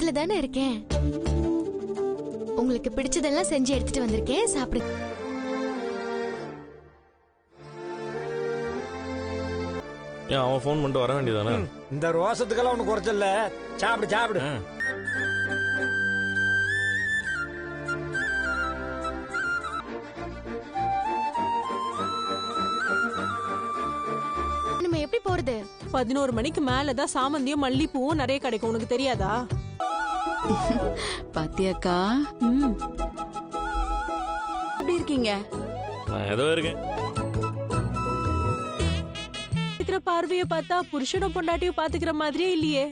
பக்கத்துல தானே இருக்கேன். உங்களுக்கு பிடிச்சதெல்லாம் செஞ்சு எடுத்துட்டு வந்திருக்கேன், சாப்பிடுங்க. ஏன் அவன் ஃபோன் பண்ணிட்டு வர வேண்டியதானே? இந்த ரோசத்துக்கெல்லாம் ஒண்ணு குறைச்சல. சாப்பிடு சாப்பிடு. நம்ம எப்படி போறது? 11 மணிக்கு மேலதான் சாமந்தியும் மல்லிப்பூவும் நிறைய கிடைக்கும், உனக்கு தெரியாதா? பாத்தியாக்கா எப்படி இருக்கீங்க? நான் ஏதோ இருக்கேன். இருக்கிற பார்வைய பார்த்தா புருஷனும் பொண்டாட்டியும் பாத்துக்கிற மாதிரியே இல்லையே.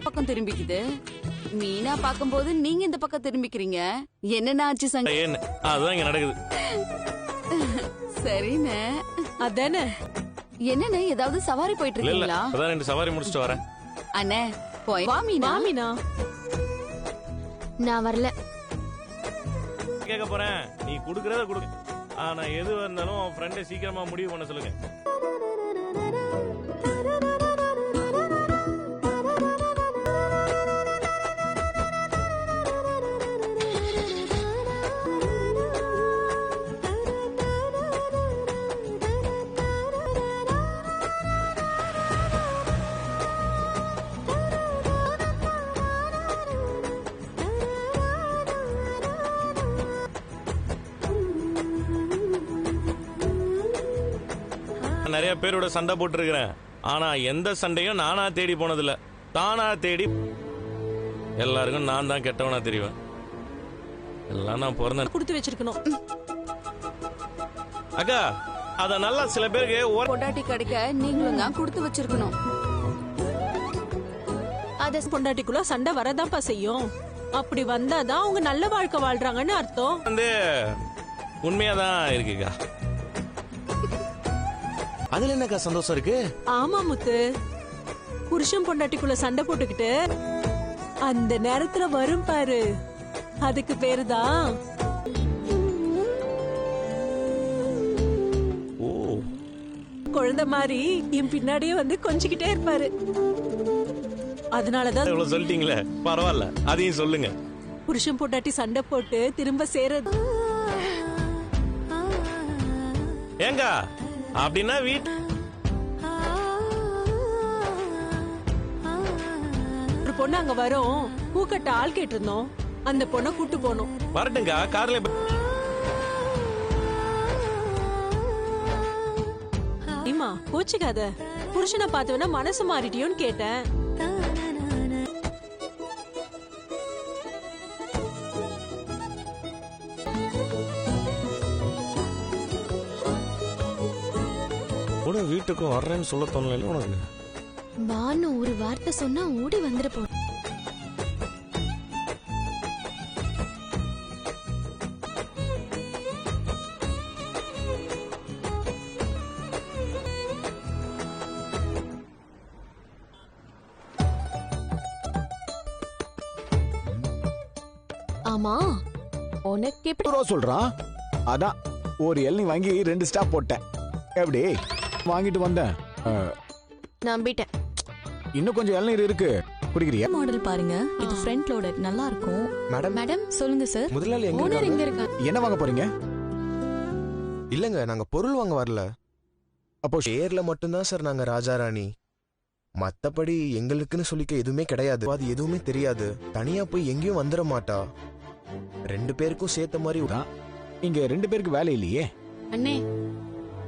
பக்கம் திரும்பிக்குது. மீனா பாக்கும்போது நீங்க இந்த பக்கம் திரும்பிக்கிறீங்க. என்னென்ன ஆச்சு சங்க? ஏன் அதுதான் இங்க நடக்குது. சரிண்ணே. அதானே. என்னண்ணே, ஏதாவது சவாரி போயிட்டு இல்ல இல்ல, இருக்கீங்களா? அதான் 2 சவாரி முடிச்சிட்டு வரேன். அண்ணே போய் வா மீனா. மாமினா நான் வரல. கேட்க போறேன், நீ குடுக்கறத குடுக்க. ஆனா எது வந்தாலும் அவன் ஃப்ரெண்டை சீக்கிரமா முடிவு பண்ண சொல்லுங்க. நிறைய பேரோட சண்டை போட்டு இருக்கிறேன். ஆனா எந்த சண்டையும் நானா தேடி போனதில்ல, தானா தேடி. எல்லாருக்கும் நான் தான் கெட்டவனா தெரிவேன். எல்லாம் நான் பிறந்த குடுத்து வச்சிருக்கணும். அக்கா, அத நல்லா சில பேருக்கு பொண்டாட்டி கிடைக்க நீங்களும் தான் கொடுத்து வச்சிருக்கணும். அத பொண்டாட்டிக்குள்ள சண்டை வரதான்ப்பா செய்யும். அப்படி வந்தாதான் அவங்க நல்ல வாழ்க்கை வாழ்றாங்கன்னு அர்த்தம். வந்து உண்மையாதான் இருக்குக்கா. அதுல என்னக்கா சந்தோஷம் இருக்கு? ஆமா முத்து, புருஷன் பொண்டாட்டிக்குள்ள சண்டை போட்டுக்கிட்டு அந்த நேரத்துல வரும் பாரு, அதுக்கு பேருதான். ஓ, குழந்தை மாதிரி என் பின்னாடியே வந்து கொஞ்சிக்கிட்டே இருப்பாரு. அதனாலதான் இவ்வளவு சொல்லிட்டீங்களே, பரவாயில்ல, அதையும் சொல்லுங்க. புருஷன் பொண்டாட்டி சண்டை போட்டு திரும்ப சேரது. ஏங்க அப்படின்னா ஒரு பொண்ணு அங்க வரும், பூக்கட்ட ஆள் கேட்டு இருந்தோம். அந்த பொண்ணை கூட்டு போனோம். வரட்டுங்க, கார்ல. அம்மா கோச்சிக்காத, புருஷனை பார்த்தவன மனசு மாறிட்டியோன்னு கேட்டேன். வீட்டுக்கும் வர்றேன்னு சொல்ல தோணல உனக்கு? வான்னு ஒரு வார்த்தை சொன்னா ஓடி வந்துட போ. ஆமா, உனக்கு எப்படி சொல்றான்? அதான் ஒரு எல்னி வாங்கி 2 ஸ்டாப் போட்டேன். எப்படி வாங்கிட்டு வந்தேன். நம்பிட்டேன். இன்னும் கொஞ்சம் இளநீர் இருக்கு, குடிக்கிறியா? மாடல் பாருங்க, இது ஃப்ரண்ட் லோடட், நல்லா இருக்கும். மேடம் மேடம் சொல்லுங்க சார். முதலாளி ஓனர் எங்க இருக்காங்க? என்ன வாங்க போறீங்க? இல்லங்க, நாங்க பொருள் வாங்க வரல. அப்போ ஷேர்ல மட்டும்தான் சார் நாங்க ராஜாராணி. மத்தபடி எங்களுக்குன்னு சொல்லிக்க எதுவுமே கிடையாது. அது எதுவுமே தெரியாது. தனியா போய் எங்கேயும் வந்துட மாட்டா. 2 பேருக்கும் சேர்த்த மாதிரி தான். இங்க 2 பேருக்கு வேலை இல்லையே. அண்ணே,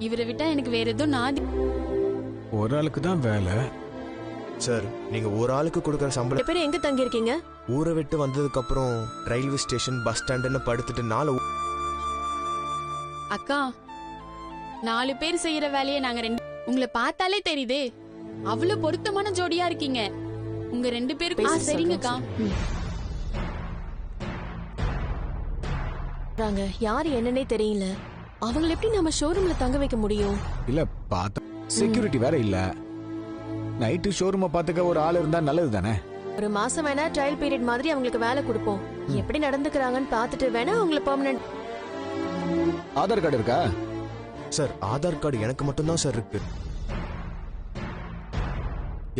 இவரை விட்டா எனக்கு வேற எதுவும் நாதி. ஒரு ஆளுக்கு தான் வேலை. சார், நீங்க ஒரு ஆளுக்கு கொடுக்கற சம்பளம். பேர் எங்க தங்கி இருக்கீங்க? ஊரை விட்டு வந்ததுக்கு அப்புறம் ரயில்வே ஸ்டேஷன், பஸ் ஸ்டாண்டுன்னு படுத்துட்டு 4. அக்கா, 4 பேர் செய்யற வேலையை நாங்க 2. உங்களை பார்த்தாலே தெரியுதே, அவ்வளவு பொருத்தமான ஜோடியா இருக்கீங்க. உங்க 2 பேருக்கும் சரிங்கக்கா. யாரு என்னன்னே தெரியல. அவங்களை எப்படி நம்ம ஷோரூம்ல தங்க வைக்க முடியும்? இல்ல பாத்த செக்யூரிட்டி வேற இல்ல. நைட்டு ஷோரூமை பாத்துக்க ஒரு ஆள் இருந்தா நல்லது தானே. ஒரு மாசம் வேணா ட்ரையல் பீரியட் மாதிரி அவங்களுக்கு வேலை கொடுப்போம். எப்படி நடந்துக்கிறாங்கன்னு பாத்துட்டு வேணா அவங்களை பெர்மனன்ட். ஆதார் கார்டு இருக்கா? சார் ஆதார் கார்டு எனக்கு மட்டும்தான் சார் இருக்கு.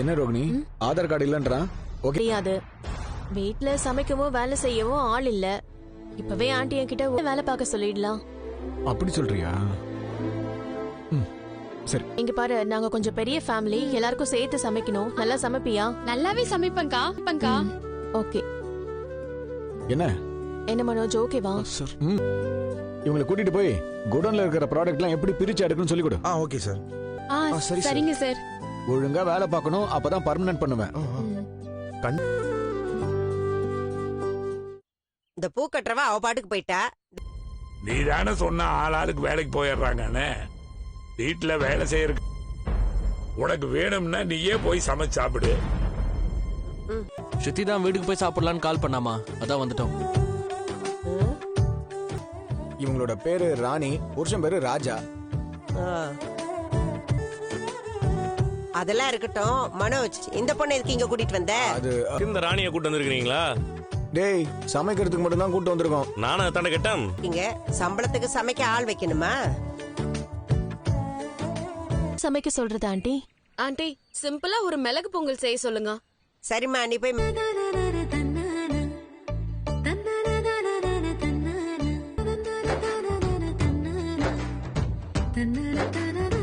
என்ன ரோகிணி ஆதார் கார்டு இல்லன்றான்? ஓகே தெரியாது. வீட்ல சமைக்கவோ வேலை செய்யவோ ஆள் இல்ல. இப்பவே ஆண்டி என்கிட்ட வேலை பார்க்க சொல்லிடலாம். அப்படி சொல்றியா? சரி. இங்க பாரு, நாங்க கொஞ்சம் பெரிய ஃபேமிலி, எல்லாருக்கும் சேர்த்து சமைக்கணும். நல்லா சமைப்பியா? நல்லாவே சமைப்பேன்க்கா. ஓகே. என்ன என்ன மனோஜ், ஓகேவா? சார் இவங்களை கூட்டிட்டு போய் குடோன்ல இருக்கிற ப்ராடக்ட்லாம் எப்படி பிரிச்சு எடுக்கணும்னு சொல்லி கொடு. Okay sir. சரி, சரிங்க சார். ஒழுங்கா வேலை பார்க்கணும், அப்பதான் பர்மனன்ட் பண்ணுவேன். இந்த பூ கட்டுறவா அவ பாட்டுக்கு போயிட்டா. நீ தானே சொன்ன ஆளாளுக்கு வேலைக்கு போயிடுறாங்கன்னு. வீட்டுல வேலை செய்யற உனக்கு வேணும்னா நீயே போய் சமைச்சு சாப்பிடு. ஸ்ருதி தான் வீட்டுக்கு போய் சாப்பிடலான்னு கால் பண்ணாமா, அதான் வந்துட்டோம். இவங்களோட பேரு ராணி, புருஷன் பேரு ராஜா. அதெல்லாம் இருக்கட்டும் மனோஜ், இந்த பொண்ணை எதுக்கு இங்க கூட்டிட்டு வந்த? அது இந்த ராணியை கூட்டு வந்திருக்கீங்களா? டேய், சமைக்கிறதுக்கு மட்டும் தான் கூட்டு வந்திருக்கோம். நானும் தானே கேட்டேன். இங்க சம்பளத்துக்கு சமைக்க ஆள் வைக்கணுமா? சமைக்க சொல்றது ஆண்டி? ஆண்டி, சிம்பிளா ஒரு மிளகு பொங்கல் செய்ய சொல்லுங்க. சரிம்மா, நீ போய் தன்னான